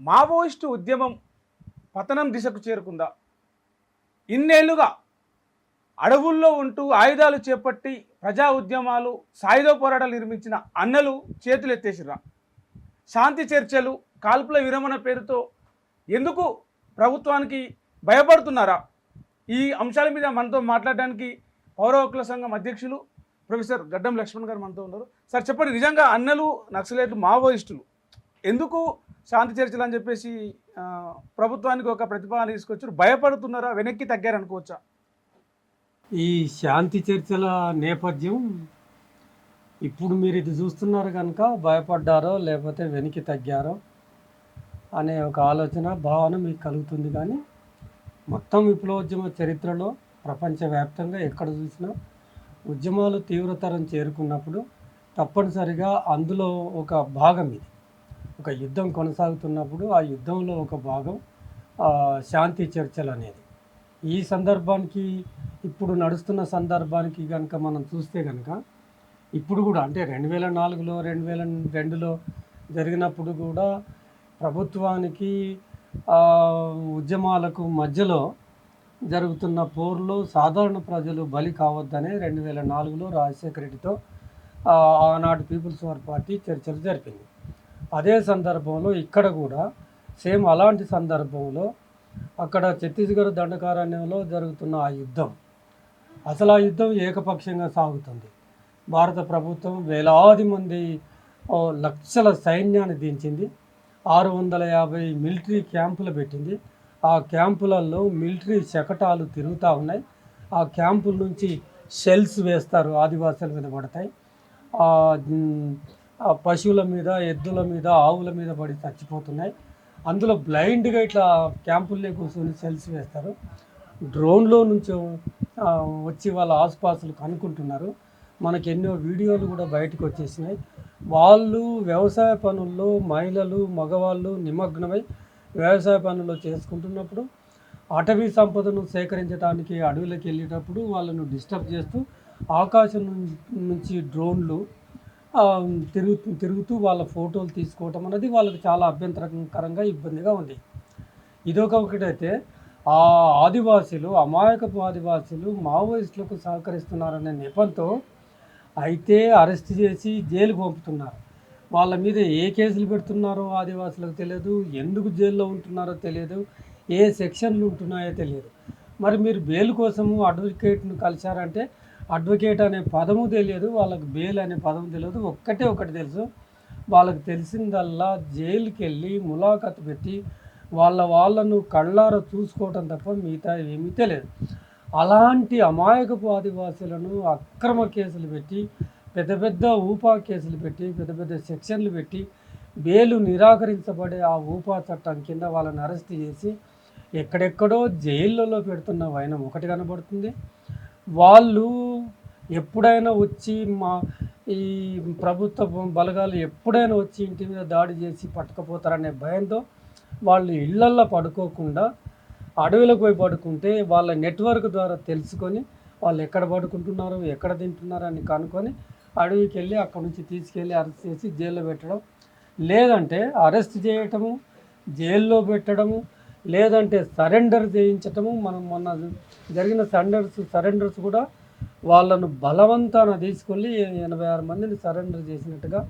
Maoist ఉద్యమం పతనం దిశకు చేరుకుందా? ఇన్నేళ్లుగా అడవుల్లో ఉంటూ ఆయుధాలు చేపట్టి ప్రజా ఉద్యమాలు సాయుధ పోరాటాలు నిర్మించిన అన్నలు చేతులు ఎత్తేసిరా? శాంతి చర్చలు కాల్పుల విరమణ పేరుతో ఎందుకు ప్రభుత్వానికి భయపడుతున్నారా? ఈ అంశాల మీద మనతో మాట్లాడడానికి పౌర హక్కుల సంఘం అధ్యక్షులు ప్రొఫెసర్ గడ్డం లక్ష్మణ్ గారు మనతో ఉన్నారు. సార్ చెప్పండి, నిజంగా అన్నలు నక్సలైట్లు మావోయిస్టులు ఎందుకు శాంతి చర్చలు అని చెప్పేసి ప్రభుత్వానికి ఒక ప్రతిపాదన తీసుకొచ్చారు? భయపడుతున్నారా? వెనక్కి తగ్గారనుకోవచ్చా? ఈ శాంతి చర్చల నేపథ్యం ఇప్పుడు మీరు ఇది చూస్తున్నారు కనుక భయపడ్డారో లేకపోతే వెనక్కి తగ్గారో అనే ఒక ఆలోచన భావన మీకు కలుగుతుంది. కానీ మొత్తం విప్లవోద్యమ చరిత్రలో ప్రపంచవ్యాప్తంగా ఎక్కడ చూసినా ఉద్యమాలు తీవ్రతరం చేరుకున్నప్పుడు తప్పనిసరిగా అందులో ఒక భాగం ఇది. ఒక యుద్ధం కొనసాగుతున్నప్పుడు ఆ యుద్ధంలో ఒక భాగం శాంతి చర్చలు అనేది. ఈ సందర్భానికి ఇప్పుడు నడుస్తున్న సందర్భానికి కనుక మనం చూస్తే కనుక ఇప్పుడు కూడా అంటే 2004లో 2002లో జరిగినప్పుడు కూడా ప్రభుత్వానికి ఉద్యమాలకు మధ్యలో జరుగుతున్న పోరులో సాధారణ ప్రజలు బలి కావద్దనే 2004లో రాజశేఖర రెడ్డితో ఆనాడు పీపుల్స్ వార్ పార్టీ చర్చలు జరిపింది. అదే సందర్భంలో ఇక్కడ కూడా సేమ్ అలాంటి సందర్భంలో అక్కడ ఛత్తీస్గఢ్ దండకారణ్యంలో జరుగుతున్న ఆ యుద్ధం, అసలు ఆ యుద్ధం ఏకపక్షంగా సాగుతుంది. భారత ప్రభుత్వం వేలాది మంది లక్షల సైన్యాన్ని దించింది. 650 మిలిటరీ క్యాంపులు పెట్టింది. ఆ క్యాంపులలో మిలిటరీ శకటాలు తిరుగుతూ ఉన్నాయి. ఆ క్యాంపుల నుంచి షెల్స్ వేస్తారు, ఆదివాసుల మీద పడతాయి. పశువుల మీద, ఎద్దుల మీద, ఆవుల మీద పడి చచ్చిపోతున్నాయి. అందులో బ్లైండ్గా ఇట్లా క్యాంపుల్లో కూర్చొని సెల్స్ వేస్తారు. డ్రోన్లో నుంచి వచ్చి వాళ్ళ ఆసుపాసులు కనుక్కుంటున్నారు. మనకి ఎన్నో వీడియోలు కూడా బయటకు వచ్చేసినాయి. వాళ్ళు వ్యవసాయ పనుల్లో మహిళలు మగవాళ్ళు నిమగ్నమై వ్యవసాయ పనులు చేసుకుంటున్నప్పుడు అటవీ సంపదను సేకరించడానికి అడవులకు వెళ్ళేటప్పుడు వాళ్ళను డిస్టర్బ్ చేస్తూ ఆకాశం నుంచి డ్రోన్లు తిరుగుతూ వాళ్ళ ఫోటోలు తీసుకోవటం అనేది వాళ్ళకి చాలా అభ్యంతరకరంగా ఇబ్బందిగా ఉంది. ఒకటైతే ఆ ఆదివాసీలు, అమాయకపు ఆదివాసీలు మావోయిస్టులకు సహకరిస్తున్నారనే నెపంతో అయితే అరెస్ట్ చేసి జైలుకు పంపుతున్నారు. వాళ్ళ మీద ఏ కేసులు పెడుతున్నారో ఆదివాసులకు తెలియదు, ఎందుకు జైల్లో ఉంటున్నారో తెలియదు, ఏ సెక్షన్లు ఉంటున్నాయో తెలియదు. మరి మీరు బెయిల్ కోసము అడ్వకేట్ను కలిశారంటే అడ్వకేట్ అనే పదము తెలియదు, వాళ్ళకి బెయిల్ అనే పదం తెలియదు. ఒకటి తెలుసు, వాళ్ళకి తెలిసిందల్లా జైలుకి వెళ్ళి ములాఖతు పెట్టి వాళ్ళను కళ్ళారా చూసుకోవటం తప్ప మిగతా ఏమీ తెలియదు. అలాంటి అమాయకపు ఆదివాసులను అక్రమ కేసులు పెట్టి పెద్ద ఊపా కేసులు పెట్టి పెద్ద సెక్షన్లు పెట్టి బెయిల్ నిరాకరించబడే ఆ ఊపా చట్టం కింద వాళ్ళని అరెస్ట్ చేసి ఎక్కడెక్కడో జైళ్ళలో పెడుతున్న వైనం ఒకటి కనబడుతుంది. వాళ్ళు ఎప్పుడైనా వచ్చి ఈ ప్రభుత్వ బలగాలు ఎప్పుడైనా వచ్చి ఇంటి మీద దాడి చేసి పట్టుకుపోతారనే భయంతో వాళ్ళు ఇళ్లల్లో పడుకోకుండా అడవిలోకి పోయి పడుకుంటే వాళ్ళ నెట్వర్క్ ద్వారా తెలుసుకొని వాళ్ళు ఎక్కడ పడుకుంటున్నారు, ఎక్కడ తింటున్నారు అని కనుక్కొని అడవికి వెళ్ళి అక్కడి నుంచి తీసుకెళ్ళి అరెస్ట్ చేసి జైల్లో పెట్టడం, లేదంటే అరెస్ట్ చేయటము, జైల్లో పెట్టడము, లేదంటే సరెండర్ చేయించటము. మనం మొన్న జరిగిన సరెండర్స్ కూడా వాళ్ళను బలవంతాన తీసుకెళ్ళి 86 మందిని సరెండర్ చేసినట్టుగా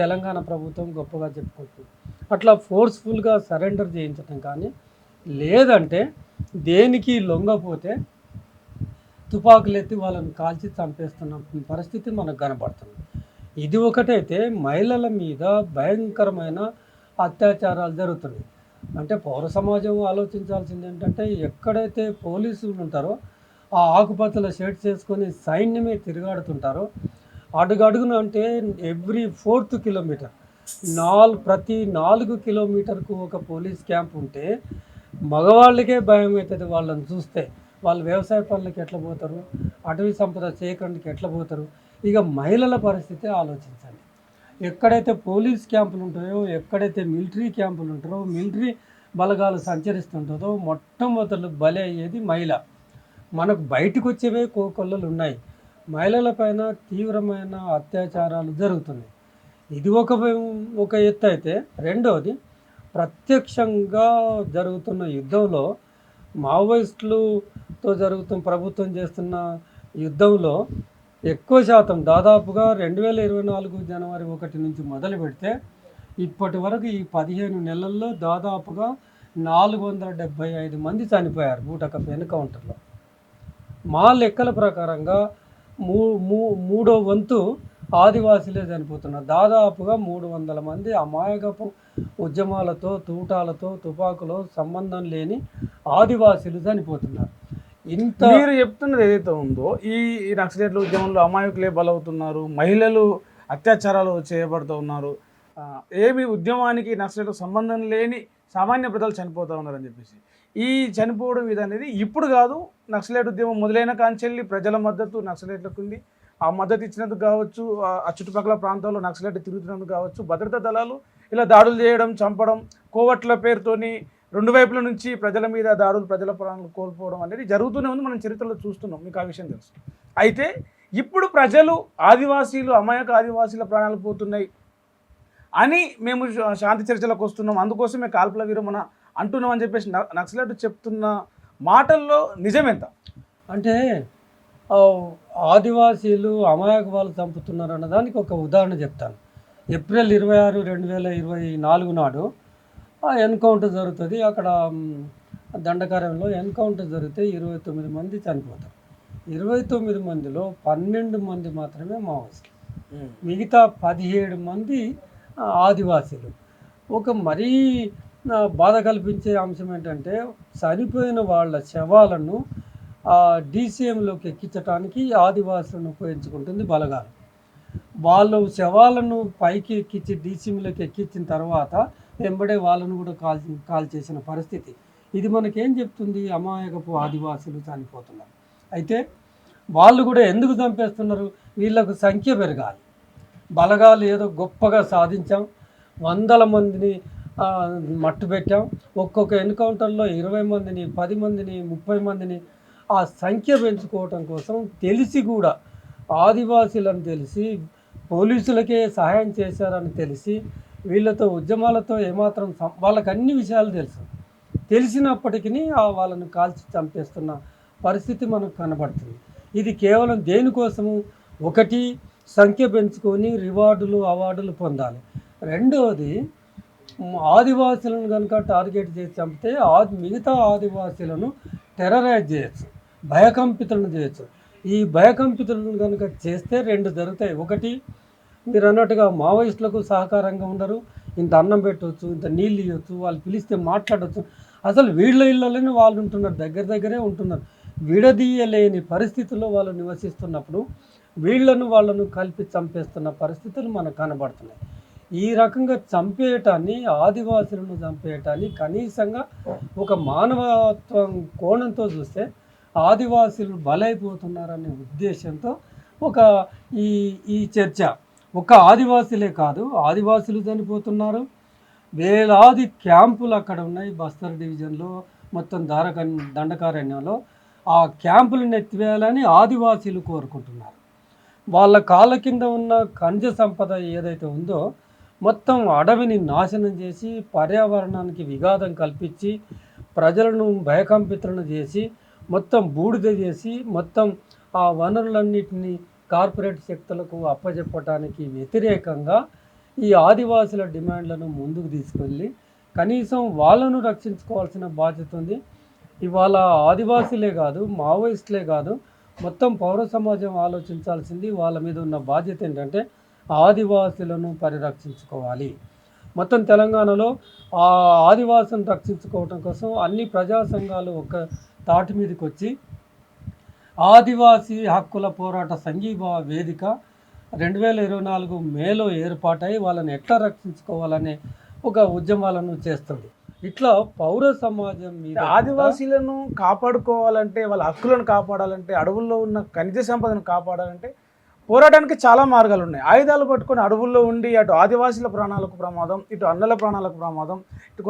తెలంగాణ ప్రభుత్వం గొప్పగా చెప్పుకుంటుంది. అట్లా ఫోర్స్ఫుల్గా సరెండర్ చేయించటం కానీ, లేదంటే దేనికి లొంగపోతే తుపాకులు ఎత్తి వాళ్ళని కాల్చి చంపేస్తున్న పరిస్థితి మనకు కనబడుతుంది. ఇది ఒకటైతే మహిళల మీద భయంకరమైన అత్యాచారాలు జరుగుతున్నాయి. అంటే పౌర సమాజం ఆలోచించాల్సింది ఏంటంటే, ఎక్కడైతే పోలీసులు ఉంటారో ఆ ఆకుపచ్చల షర్ట్స్ వేసుకొని సైన్యమే తిరుగాడుతుంటారో అడుగడుగున అంటే ఎవ్రీ 4th కిలోమీటర్ ప్రతి 4 కిలోమీటర్కు ఒక పోలీస్ క్యాంప్ ఉంటే మగవాళ్ళకే భయం అవుతుంది. వాళ్ళని చూస్తే వాళ్ళు వ్యవసాయ పనులకు ఎట్లా పోతారు, అటవీ సంపద సేకరణకి ఎట్లా పోతారు. ఇక మహిళల పరిస్థితి ఆలోచించండి. ఎక్కడైతే పోలీస్ క్యాంపులు ఉంటాయో, ఎక్కడైతే మిలిటరీ క్యాంపులు ఉంటారో, మిలిటరీ బలగాలు సంచరిస్తుంటుందో మొట్టమొదటి బలి అయ్యేది మహిళ. మనకు బయటకు వచ్చేవే కోకొల్లలు ఉన్నాయి. మహిళల పైన తీవ్రమైన అత్యాచారాలు జరుగుతున్నాయి. ఇది ఒక ఎత్తు అయితే, రెండవది ప్రత్యక్షంగా జరుగుతున్న యుద్ధంలో మావోయిస్టులతో ప్రభుత్వం చేస్తున్న యుద్ధంలో ఎక్కువ శాతం దాదాపుగా 2024 జనవరి 1 నుంచి మొదలు పెడితే ఇప్పటి వరకు ఈ 15 నెలల్లో దాదాపుగా 475 మంది చనిపోయారు బూటకపు ఎన్కౌంటర్లో. మా లెక్కల ప్రకారంగా మూడో వంతు ఆదివాసీలే చనిపోతున్నారు. దాదాపుగా 300 మంది అమాయకపు ఉద్యమాలతో, తూటాలతో, తుపాకులో సంబంధం లేని ఆదివాసీలు చనిపోతున్నారు. ఇంత మీరు చెప్తున్నది ఏదైతే ఉందో ఈ నక్సలైట్ల ఉద్యమంలో అమాయకులే బలవుతున్నారు, మహిళలు అత్యాచారాలు చేయబడుతూ ఉన్నారు, ఏమి ఉద్యమానికి నక్సలైట్లకు సంబంధం లేని సామాన్య ప్రజలు చనిపోతూ ఉన్నారని చెప్పేసి, ఈ చనిపోవడం ఇది అనేది ఇప్పుడు కాదు, నక్సలైట్ ఉద్యమం మొదలైన కాంచెల్లి ప్రజల మద్దతు నక్సలైట్లకు ఉంది. ఆ మద్దతు ఇచ్చినందుకు కావచ్చు, ఆ చుట్టుపక్కల ప్రాంతాల్లో నక్సలైట్ తిరుగుతున్నందుకు కావచ్చు, భద్రతా దళాలు ఇలా దాడులు చేయడం, చంపడం, కోవట్ల పేరుతోని రెండు వైపుల నుంచి ప్రజల మీద దాడులు, ప్రజల ప్రాణాలు కోల్పోవడం అనేది జరుగుతూనే ఉంది. మనం చరిత్రలో చూస్తున్నాం, మీకు ఆ విషయం తెలుసు. అయితే ఇప్పుడు ప్రజలు ఆదివాసీలు, అమాయక ఆదివాసీల ప్రాణాలు పోతున్నాయి అని మేము శాంతి చర్చలకు వస్తున్నాం, అందుకోసమే కాల్పుల విరమణ అంటున్నాం అని చెప్పేసి నక్సలైట్ చెప్తున్న మాటల్లో నిజమెంత? అంటే ఆదివాసీలు అమాయక వాళ్ళు చంపుతున్నారు అన్నదానికి ఒక ఉదాహరణ చెప్తాను. ఏప్రిల్ 26, 2024 నాడు ఎన్కౌంటర్ జరుగుతుంది. అక్కడ దండకార్యంలో ఎన్కౌంటర్ జరిగితే 29 మంది చనిపోతారు. 29 మందిలో 12 మంది మాత్రమే మావోయిస్టులు, మిగతా 17 మంది ఆదివాసీలు. ఒక మరీ బాధ కల్పించే అంశం ఏంటంటే చనిపోయిన వాళ్ళ శవాలను డీసీఎంలోకి ఎక్కించడానికి ఆదివాసులను ఉపయోగించుకుంటుంది బలగాలు. వాళ్ళు శవాలను పైకి ఎక్కించి డీసీఎంలోకి ఎక్కించిన తర్వాత వెంబడే వాళ్ళను కూడా కాల్ చేసిన పరిస్థితి. ఇది మనకేం చెప్తుంది? అమాయకపు ఆదివాసులు చనిపోతున్నారు. అయితే వాళ్ళు కూడా ఎందుకు చంపేస్తున్నారు? వీళ్ళకు సంఖ్య పెరగాలి. బలగాలు ఏదో గొప్పగా సాధించాం, 100 మందిని మట్టు పెట్టాం, ఒక్కొక్క ఎన్కౌంటర్లో 20 మందిని, 10 మందిని, 30 మందిని ఆ సంఖ్య పెంచుకోవటం కోసం తెలిసి కూడా ఆదివాసీలను తెలిసి పోలీసులకే సహాయం చేశారని తెలిసి వీళ్ళతో ఉద్యమాలతో ఏమాత్రం వాళ్ళకి అన్ని విషయాలు తెలిసినప్పటికీ వాళ్ళను కాల్చి చంపేస్తున్న పరిస్థితి మనకు కనబడుతుంది. ఇది కేవలం దేనికోసము? ఒకటి, సంఖ్య పెంచుకొని రివార్డులు, అవార్డులు పొందాలి. రెండవది, ఆదివాసులను కనుక టార్గెట్ చేసి చంపితే మిగతా ఆదివాసీలను టెర్రరైజ్ చేయొచ్చు, భయకంపితులను చేయొచ్చు. ఈ భయకంపితులను కనుక చేస్తే 2 జరుగుతాయి. ఒకటి, మీరు అన్నట్టుగా మావోయిస్టులకు సహకారంగా ఉండరు, ఇంత అన్నం పెట్టవచ్చు, ఇంత నీళ్ళు ఇవ్వచ్చు, వాళ్ళు పిలిస్తే మాట్లాడవచ్చు. అసలు వీళ్ళ ఇళ్ళలోనే వాళ్ళు ఉంటున్నారు, దగ్గరే ఉంటున్నారు. విడదీయలేని పరిస్థితుల్లో వాళ్ళు నివసిస్తున్నప్పుడు వాళ్ళను కలిపి చంపేస్తున్న పరిస్థితులు మనకు కనబడుతున్నాయి. ఈ రకంగా చంపేయటాన్ని, ఆదివాసులను చంపేయటాన్ని కనీసంగా ఒక మానవత్వం కోణంతో చూస్తే ఆదివాసులు బలైపోతున్నారనే ఉద్దేశంతో ఈ చర్చ. ఒక ఆదివాసులే కాదు, ఆదివాసులు చనిపోతున్నారు, వేలాది క్యాంపులు అక్కడ ఉన్నాయి. బస్తర్ డివిజన్లో మొత్తం దండకారణ్యంలో ఆ క్యాంపులను ఎత్తివేయాలని ఆదివాసీలు కోరుకుంటున్నారు. వాళ్ళ కాళ్ళ కింద ఉన్న ఖనిజ సంపద ఏదైతే ఉందో మొత్తం అడవిని నాశనం చేసి, పర్యావరణానికి విఘాతం కల్పించి, ప్రజలను భయకంపితులను చేసి, మొత్తం బూడిద చేసి, మొత్తం ఆ వనరులన్నిటినీ కార్పొరేట్ శక్తులకు అప్పజెప్పటానికి వ్యతిరేకంగా ఈ ఆదివాసుల డిమాండ్లను ముందుకు తీసుకెళ్ళి కనీసం వాళ్ళను రక్షించుకోవాల్సిన బాధ్యత ఉంది. ఇవాళ ఆదివాసీలే కాదు, మావోయిస్టులే కాదు, మొత్తం పౌర సమాజం ఆలోచించాల్సింది. వాళ్ళ మీద ఉన్న బాధ్యత ఏంటంటే ఆదివాసులను పరిరక్షించుకోవాలి. మొత్తం తెలంగాణలో ఆ ఆదివాసులను రక్షించుకోవటం కోసం అన్ని ప్రజా సంఘాలు ఒక తాటి మీదకి వచ్చి ఆదివాసీ హక్కుల పోరాట సంఘీభావ వేదిక 2024 మేలో ఏర్పాటై వాళ్ళని ఎట్లా రక్షించుకోవాలనే ఒక ఉద్యమాలను చేస్తుంది. ఇట్లా పౌర సమాజం మీద ఆదివాసీలను కాపాడుకోవాలంటే, వాళ్ళ హక్కులను కాపాడాలంటే, అడవుల్లో ఉన్న ఖనిజ సంపదను కాపాడాలంటే పోరాటానికి చాలా మార్గాలు ఉన్నాయి. ఆయుధాలు పట్టుకొని అడవుల్లో ఉండి అటు ఆదివాసీల ప్రాణాలకు ప్రమాదం, ఇటు అన్నల ప్రాణాలకు ప్రమాదం, ఇటు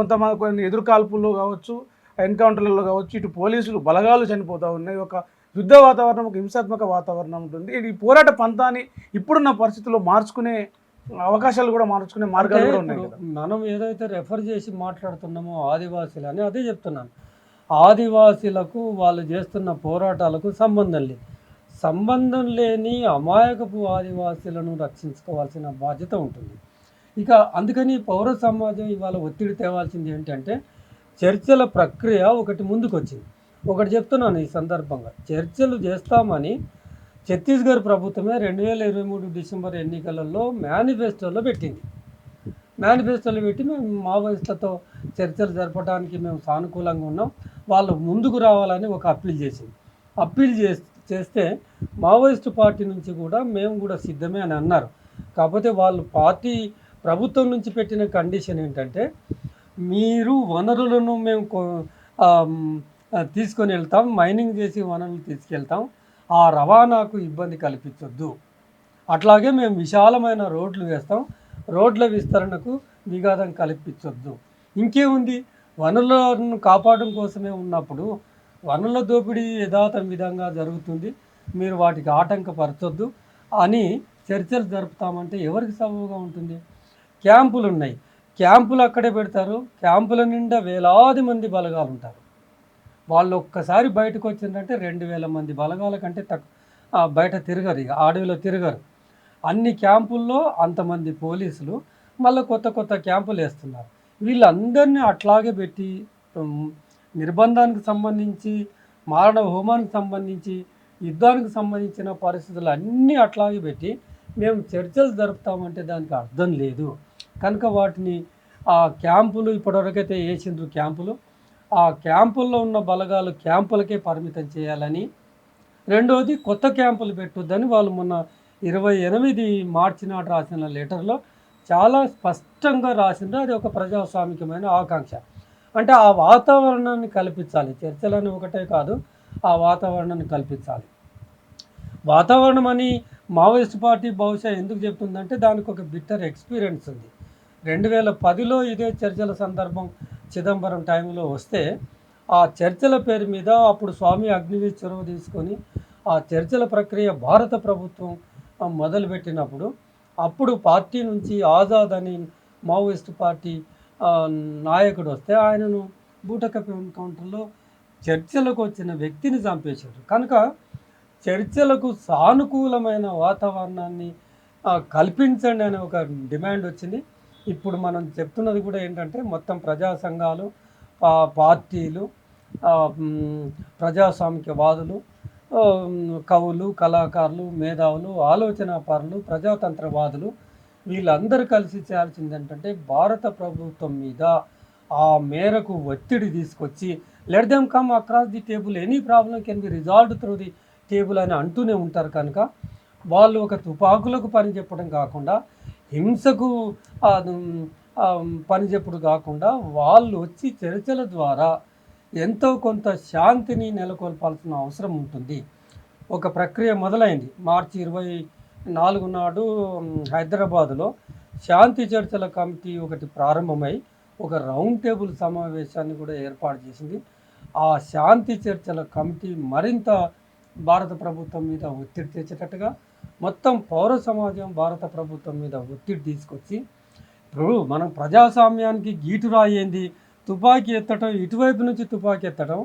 కొన్ని ఎదురుకాల్పుల్లో కావచ్చు, ఎన్కౌంటర్లలో కావచ్చు, ఇటు పోలీసులు బలగాలు చనిపోతూ ఉన్నాయి. ఒక యుద్ధ వాతావరణం, ఒక హింసాత్మక వాతావరణం ఉంటుంది. ఈ పోరాట పంతాన్ని ఇప్పుడున్న పరిస్థితుల్లో మార్చుకునే అవకాశాలు కూడా మార్చుకునే మార్గాలు అంటే కూడా ఉన్నాయి ఇప్పుడు కదా. మనం ఏదైతే రెఫర్ చేసి మాట్లాడుతున్నామో ఆదివాసీలు అని అదే చెప్తున్నాను. ఆదివాసీలకు వాళ్ళు చేస్తున్న పోరాటాలకు సంబంధం లేదు. సంబంధం లేని అమాయకపు ఆదివాసీలను రక్షించుకోవాల్సిన బాధ్యత ఉంటుంది. ఇక అందుకని పౌర సమాజం ఇవాళ ఒత్తిడి తేవాల్సింది ఏంటంటే చర్చల ప్రక్రియ ఒకటి ముందుకొచ్చింది. ఒకటి చెప్తున్నాను ఈ సందర్భంగా, చర్చలు చేస్తామని ఛత్తీస్గఢ్ ప్రభుత్వమే 2023 డిసెంబర్ ఎన్నికలలో మేనిఫెస్టోలో పెట్టింది. మేనిఫెస్టోలో పెట్టి మేము మావోయిస్టులతో చర్చలు జరపడానికి మేము సానుకూలంగా ఉన్నాం, వాళ్ళు ముందుకు రావాలని ఒక అప్పీల్ చేసింది. అప్పీల్ చేస్తే మావోయిస్టు పార్టీ నుంచి కూడా మేము కూడా సిద్ధమే అని అన్నారు. కాకపోతే వాళ్ళు పార్టీ ప్రభుత్వం నుంచి పెట్టిన కండిషన్ ఏంటంటే మీరు వనరులను మేము తీసుకొని వెళ్తాం, మైనింగ్ చేసి వనరులు తీసుకెళ్తాం, ఆ రవాణాకు ఇబ్బంది కల్పించొద్దు, అట్లాగే మేము విశాలమైన రోడ్లు వేస్తాం, రోడ్ల విస్తరణకు విఘాతం కల్పించొద్దు. ఇంకేముంది, వనరులను కాపాడడం కోసమే ఉన్నప్పుడు వనరుల దోపిడీ యథాతథ విధంగా జరుగుతుంది, మీరు వాటికి ఆటంకపరచొద్దు అని చర్చలు జరుపుతామంటే ఎవరికి సబబుగా ఉంటుంది? క్యాంపులు ఉన్నాయి, క్యాంపులు అక్కడే పెడతారు, క్యాంపుల నిండా వేలాది మంది బలగాలు ఉంటారు. వాళ్ళు ఒక్కసారి బయటకు వచ్చిందంటే 2000 మంది బలగాల కంటే బయట తిరగరు, ఇక అడవిలో తిరగరు. అన్ని క్యాంపుల్లో అంతమంది పోలీసులు, మళ్ళీ కొత్త కొత్త క్యాంపులు వేస్తున్నారు. వీళ్ళందరినీ అట్లాగే పెట్టి నిర్బంధానికి సంబంధించి, మారణ హోమానికి సంబంధించి, యుద్ధానికి సంబంధించిన పరిస్థితులు అన్నీ అట్లాగే పెట్టి మేము చర్చలు జరుపుతామంటే దానికి అర్థం లేదు. కనుక వాటిని ఆ క్యాంపులు ఇప్పటివరకైతే వేసిండ్రు క్యాంపులు, ఆ క్యాంపుల్లో ఉన్న బలగాలు క్యాంపులకే పరిమితం చేయాలని, రెండోది కొత్త క్యాంపులు పెట్టొద్దని వాళ్ళు మొన్న 28 మార్చి నాడు రాసిన లెటర్లో చాలా స్పష్టంగా రాసిండ్రు. అది ఒక ప్రజాస్వామికమైన ఆకాంక్ష. అంటే ఆ వాతావరణాన్ని కల్పించాలి, చర్చలని ఒకటే కాదు, ఆ వాతావరణాన్ని కల్పించాలి. వాతావరణం అని మావోయిస్ట్ పార్టీ బహుశా ఎందుకు చెప్తుందంటే దానికి ఒక బిట్టర్ ఎక్స్పీరియన్స్ ఉంది. 2010లో ఇదే చర్చల సందర్భం చిదంబరం టైంలో వస్తే ఆ చర్చల పేరు మీద అప్పుడు స్వామి అగ్నివీర్ చొరవ తీసుకొని ఆ చర్చల ప్రక్రియ భారత ప్రభుత్వం మొదలుపెట్టినప్పుడు అప్పుడు పార్టీ నుంచి ఆజాద్ అని మావోయిస్ట్ పార్టీ నాయకుడు వస్తే ఆయనను బూటకపు ఎన్కౌంటర్లో చర్చలకు వచ్చిన వ్యక్తిని చంపేశారు. కనుక చర్చలకు సానుకూలమైన వాతావరణాన్ని కల్పించండి అనే ఒక డిమాండ్ వచ్చింది. ఇప్పుడు మనం చెప్తున్నది కూడా ఏంటంటే మొత్తం ప్రజా సంఘాలు, పార్టీలు, ప్రజాస్వామికవాదులు, కవులు, కళాకారులు, మేధావులు, ఆలోచనాపరులు, ప్రజాతంత్రవాదులు వీళ్ళందరూ కలిసి చేయాల్సింది ఏంటంటే భారత ప్రభుత్వం మీద ఆ మేరకు ఒత్తిడి తీసుకొచ్చి let them come across the table, any problem can be resolved through the table అని అంటూనే ఉంటారు. కనుక వాళ్ళు ఒక తుపాకులకు పని చెప్పడం కాకుండా, హింసకు పని చెప్పుడు కాకుండా వాళ్ళు వచ్చి చర్చల ద్వారా ఎంతో కొంత శాంతిని నెలకొల్పాల్సిన అవసరం ఉంటుంది. ఒక ప్రక్రియ మొదలైంది. మార్చి 24 నాడు హైదరాబాదులో శాంతి చర్చల కమిటీ ఒకటి ప్రారంభమై ఒక రౌండ్ టేబుల్ సమావేశాన్ని కూడా ఏర్పాటు చేసింది. ఆ శాంతి చర్చల కమిటీ మరింత భారత ప్రభుత్వం మీద ఒత్తిడి తెచ్చేటట్టుగా మొత్తం పౌర సమాజం భారత ప్రభుత్వం మీద ఒత్తిడి తీసుకొచ్చి, ఇప్పుడు మనం ప్రజాస్వామ్యానికి గీటురాయి ఏంది? తుపాకీ ఎత్తటం, ఇటువైపు నుంచి తుపాకీ ఎత్తడం,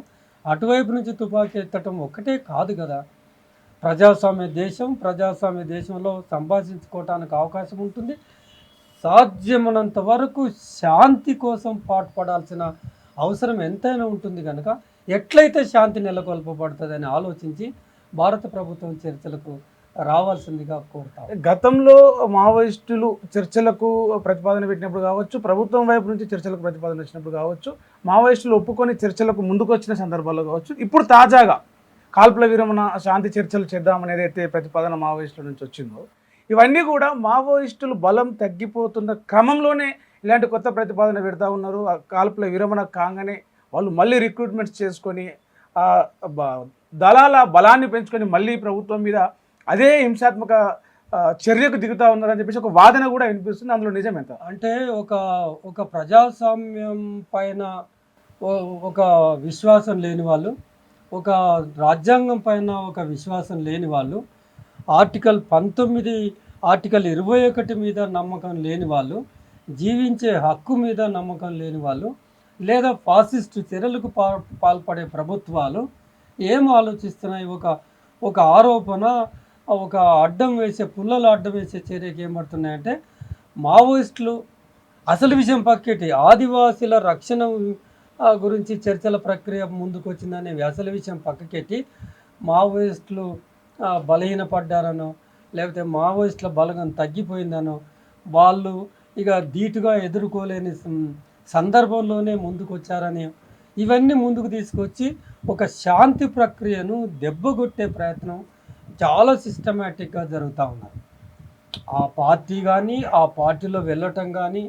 అటువైపు నుంచి తుపాకీ ఎత్తటం ఒక్కటే కాదు కదా. ప్రజాస్వామ్య దేశంలో సంభాషించుకోవటానికి అవకాశం ఉంటుంది. సాధ్యమైనంత వరకు శాంతి కోసం పాటుపడాల్సిన అవసరం ఎంతైనా ఉంటుంది. కనుక ఎట్లయితే శాంతి నెలకొల్పబడుతుందని ఆలోచించి భారత ప్రభుత్వం చర్చలకు రావాల్సిందిగా కోరుతాం. గతంలో మావోయిస్టులు చర్చలకు ప్రతిపాదన పెట్టినప్పుడు కావచ్చు, ప్రభుత్వం వైపు నుంచి చర్చలకు ప్రతిపాదన వచ్చినప్పుడు కావచ్చు, మావోయిస్టులు ఒప్పుకొని చర్చలకు ముందుకు వచ్చిన సందర్భాల్లో కావచ్చు, ఇప్పుడు తాజాగా కాల్పుల విరమణ శాంతి చర్చలు చేద్దామని ఏదైతే ప్రతిపాదన మావోయిస్టుల నుంచి వచ్చిందో, ఇవన్నీ కూడా మావోయిస్టులు బలం తగ్గిపోతున్న క్రమంలోనే ఇలాంటి కొత్త ప్రతిపాదన పెడతా ఉన్నారు. కాల్పుల విరమణ కాగానే వాళ్ళు మళ్ళీ రిక్రూట్మెంట్స్ చేసుకొని దళాల బలాన్ని పెంచుకొని మళ్ళీ ప్రభుత్వం మీద అదే హింసాత్మక చర్యకు దిగుతూ ఉన్నారని చెప్పేసి ఒక వాదన కూడా వినిపిస్తుంది. అందులో నిజం ఎంత అంటే ఒక ప్రజాస్వామ్యం పైన ఒక విశ్వాసం లేని వాళ్ళు, ఒక రాజ్యాంగం పైన ఒక విశ్వాసం లేని వాళ్ళు ఆర్టికల్ 19 ఆర్టికల్ 21 మీద నమ్మకం లేని వాళ్ళు, జీవించే హక్కు మీద నమ్మకం లేని వాళ్ళు, లేదా ఫాసిస్టు చర్యలకు పాల్పడే ప్రభుత్వాలు ఏం ఆలోచిస్తున్నాయి? ఒక ఆరోపణ, ఒక అడ్డం వేసే పుల్లలు అడ్డం వేసే చర్యకి ఏం పడుతున్నాయంటే, మావోయిస్టులు అసలు విషయం పక్కెట్టి ఆదివాసీల రక్షణ గురించి చర్చల ప్రక్రియ ముందుకు వచ్చిందనే అసలు విషయం పక్కకెట్టి మావోయిస్టులు బలహీనపడ్డారనో, లేకపోతే మావోయిస్టుల బలగం తగ్గిపోయిందనో, వాళ్ళు ఇక ధీటుగా ఎదుర్కోలేని సందర్భంలోనే ముందుకు వచ్చారని, ఇవన్నీ ముందుకు తీసుకొచ్చి ఒక శాంతి ప్రక్రియను దెబ్బగొట్టే ప్రయత్నం చాలా సిస్టమేటిక్గా జరుగుతూ ఉన్నారు. ఆ పార్టీ కానీ, ఆ పార్టీలో వెళ్ళటం కానీ,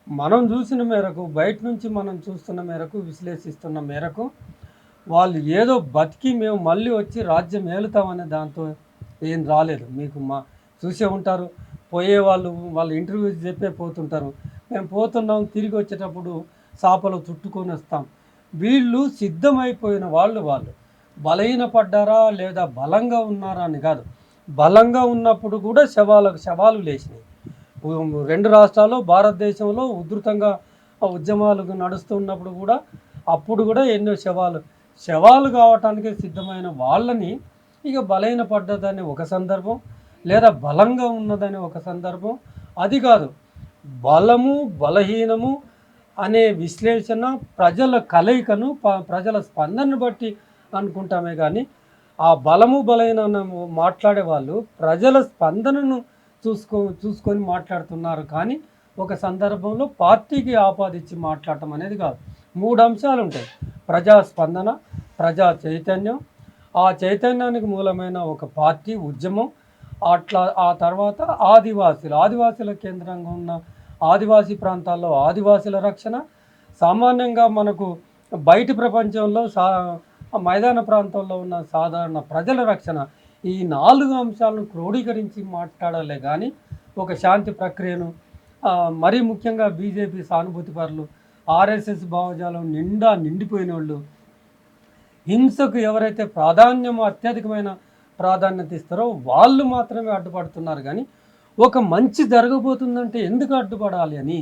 మనం చూసిన మేరకు, బయట నుంచి మనం చూస్తున్న మేరకు, విశ్లేషిస్తున్న మేరకు, వాళ్ళు ఏదో బతికి మేము మళ్ళీ వచ్చి రాజ్యం ఏలుతామనే దాంతో ఏం రాలేదు. మీకు చూసే ఉంటారు, పోయేవాళ్ళు వాళ్ళ ఇంటర్వ్యూస్ చెప్పే పోతుంటారు, మేము పోతున్నాం, తిరిగి వచ్చేటప్పుడు చాపలు చుట్టుకొని వస్తాం. వీళ్ళు సిద్ధమైపోయిన వాళ్ళు బలహీనపడ్డారా లేదా బలంగా ఉన్నారా అని కాదు, బలంగా ఉన్నప్పుడు కూడా శవాలు లేచినాయి. 2 రాష్ట్రాల్లో, భారతదేశంలో ఉధృతంగా ఉద్యమాలు నడుస్తున్నప్పుడు కూడా, అప్పుడు కూడా ఎన్నో శవాలు కావటానికి సిద్ధమైన వాళ్ళని ఇక బలహీనపడ్డదని ఒక సందర్భం, లేదా బలంగా ఉన్నదని ఒక సందర్భం. అది కాదు, బలము బలహీనము అనే విశ్లేషణ ప్రజల కలయికను, ప్రజల స్పందనను బట్టి అనుకుంటామే కానీ, ఆ బలము బలహీన మాట్లాడే వాళ్ళు ప్రజల స్పందనను చూసుకొని మాట్లాడుతున్నారు. కానీ ఒక సందర్భంలో పార్టీకి ఆపాదించి మాట్లాడటం అనేది కాదు. 3 అంశాలు ఉంటాయి: ప్రజా స్పందన, ప్రజా చైతన్యం, ఆ చైతన్యానికి మూలమైన ఒక పార్టీ ఉద్యమం, ఆ తర్వాత ఆదివాసీల కేంద్రంగా ఉన్న ఆదివాసీ ప్రాంతాల్లో ఆదివాసీల రక్షణ, సామాన్యంగా మనకు బయటి ప్రపంచంలో మైదాన ప్రాంతంలో ఉన్న సాధారణ ప్రజల రక్షణ. ఈ 4 అంశాలను క్రోడీకరించి మాట్లాడాలే కానీ ఒక శాంతి ప్రక్రియను, మరీ ముఖ్యంగా బీజేపీ సానుభూతి పరులు, ఆర్ఎస్ఎస్ భావజాలం నిండిపోయిన వాళ్ళు, హింసకు ఎవరైతే అత్యధికమైన ప్రాధాన్యత ఇస్తారో వాళ్ళు మాత్రమే అడ్డుపడుతున్నారు. కానీ ఒక మంచి జరగబోతుందంటే ఎందుకు అడ్డుపడాలి అని,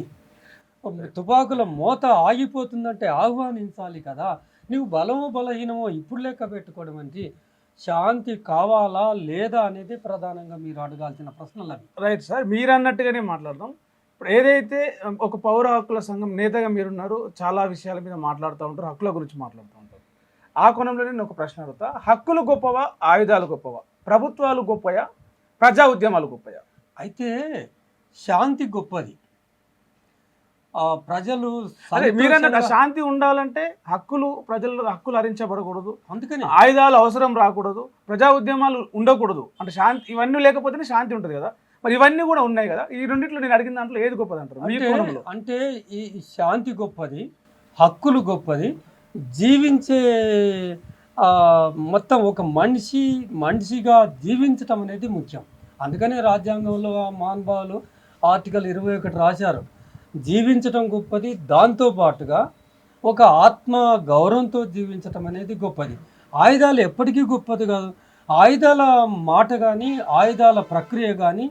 తుపాకుల మోత ఆగిపోతుందంటే ఆహ్వానించాలి కదా. నువ్వు బలమో బలహీనమో ఇప్పుడు లెక్క పెట్టుకోవడం అంటే శాంతి కావాలా లేదా అనేది ప్రధానంగా మీరు అడగాల్సిన ప్రశ్నలు అవి. రైట్ సార్, మీరు అన్నట్టుగానే మాట్లాడదాం. ఇప్పుడు ఏదైతే ఒక పౌర హక్కుల సంఘం నేతగా మీరున్నారు, చాలా విషయాల మీద మాట్లాడుతూ ఉంటారు, హక్కుల గురించి మాట్లాడుతూ ఉంటారు. ఆ కోణంలో నేను ఒక ప్రశ్న అడుగుతా: హక్కులు గొప్పవా, ఆయుధాలు గొప్పవా? ప్రభుత్వాలు గొప్పయా, ప్రజా ఉద్యమాలు గొప్పయా? అయితే శాంతి గొప్పది. ప్రజలు మీరన్నట్టు శాంతి ఉండాలంటే ప్రజలు హక్కులు హరించబడకూడదు, అందుకని ఆయుధాలు అవసరం రాకూడదు, ప్రజా ఉద్యమాలు ఉండకూడదు. అంటే శాంతి, ఇవన్నీ లేకపోతేనే శాంతి ఉంటుంది కదా. మరి ఇవన్నీ కూడా ఉన్నాయి కదా. ఈ రెండిట్లో నేను అడిగిన దాంట్లో ఏది గొప్పది అంటారు? అంటే ఈ శాంతి గొప్పది, హక్కులు గొప్పది, జీవించే మొత్తం ఒక మనిషిగా జీవించటం అనేది ముఖ్యం. అందుకనే రాజ్యాంగంలో మహానుభావులు ఆర్టికల్ 21 రాశారు, జీవించటం గొప్పది, దాంతోపాటుగా ఒక ఆత్మ గౌరవంతో జీవించటం అనేది గొప్పది. ఆయుధాలు ఎప్పటికీ గొప్పది కాదు. ఆయుధాల మాట కానీ, ఆయుధాల ప్రక్రియ కానీ,